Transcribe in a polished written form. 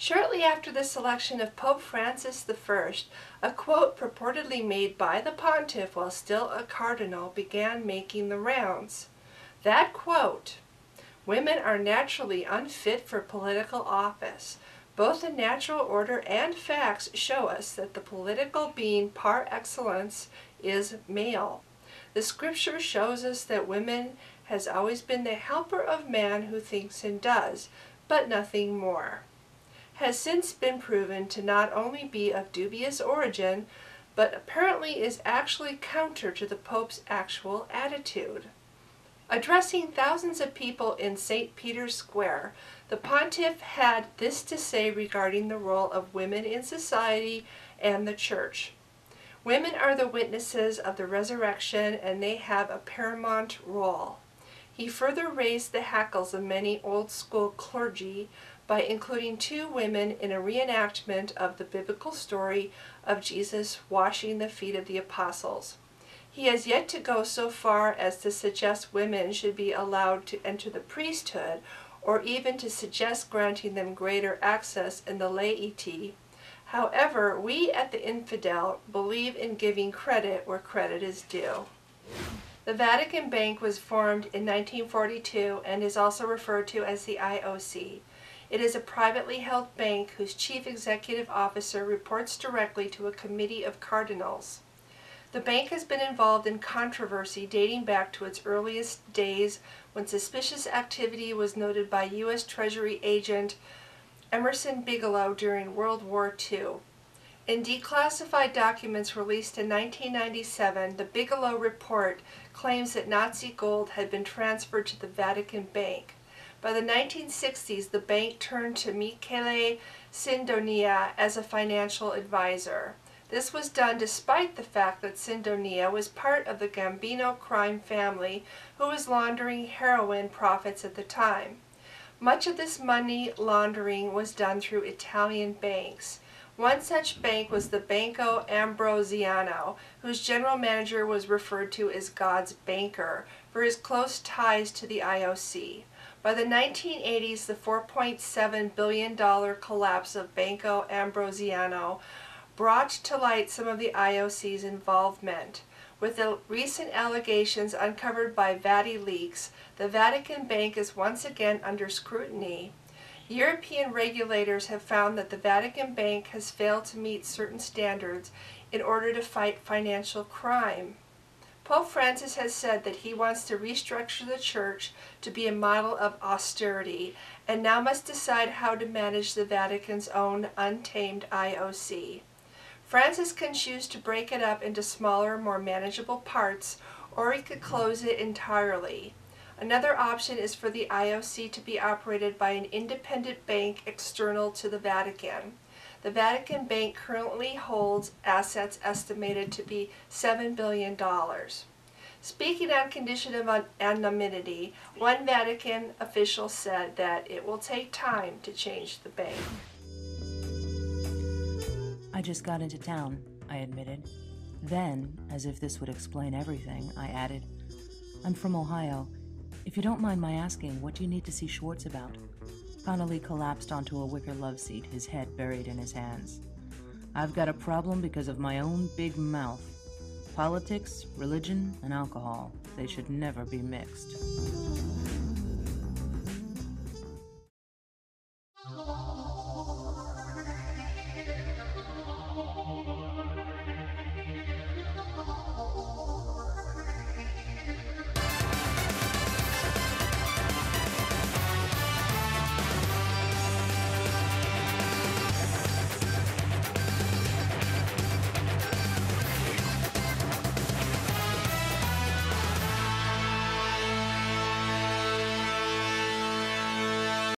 Shortly after the selection of Pope Francis I, a quote purportedly made by the pontiff while still a cardinal began making the rounds. That quote, "Women are naturally unfit for political office. Both the natural order and facts show us that the political being par excellence is male. The scripture shows us that woman has always been the helper of man who thinks and does, but nothing more," has since been proven to not only be of dubious origin, but apparently is actually counter to the Pope's actual attitude. Addressing thousands of people in St. Peter's Square, the pontiff had this to say regarding the role of women in society and the church. "Women are the witnesses of the resurrection, and they have a paramount role." He further raised the hackles of many old-school clergy by including two women in a reenactment of the biblical story of Jesus washing the feet of the apostles. He has yet to go so far as to suggest women should be allowed to enter the priesthood, or even to suggest granting them greater access in the laity. However, we at the Infidel believe in giving credit where credit is due. The Vatican Bank was formed in 1942 and is also referred to as the IOC. It is a privately held bank whose chief executive officer reports directly to a committee of cardinals. The bank has been involved in controversy dating back to its earliest days when suspicious activity was noted by U.S. Treasury agent Emerson Bigelow during World War II. In declassified documents released in 1997, the Bigelow report claims that Nazi gold had been transferred to the Vatican Bank. By the 1960s, the bank turned to Michele Sindonia as a financial advisor. This was done despite the fact that Sindonia was part of the Gambino crime family who was laundering heroin profits at the time. Much of this money laundering was done through Italian banks. One such bank was the Banco Ambrosiano, whose general manager was referred to as God's banker for his close ties to the IOC. By the 1980s, the $4.7 billion collapse of Banco Ambrosiano brought to light some of the IOC's involvement. With the recent allegations uncovered by Vati-leaks, the Vatican Bank is once again under scrutiny. European regulators have found that the Vatican Bank has failed to meet certain standards in order to fight financial crime. Pope Francis has said that he wants to restructure the church to be a model of austerity, and now must decide how to manage the Vatican's own untamed IOC. Francis can choose to break it up into smaller, more manageable parts, or he could close it entirely. Another option is for the IOC to be operated by an independent bank external to the Vatican. The Vatican Bank currently holds assets estimated to be $7 billion. Speaking on condition of anonymity, one Vatican official said that it will take time to change the bank. "I just got into town," I admitted. Then, as if this would explain everything, I added, "I'm from Ohio. If you don't mind my asking, what do you need to see Schwartz about?" Connolly collapsed onto a wicker love seat, his head buried in his hands. "I've got a problem because of my own big mouth. Politics, religion, and alcohol, they should never be mixed."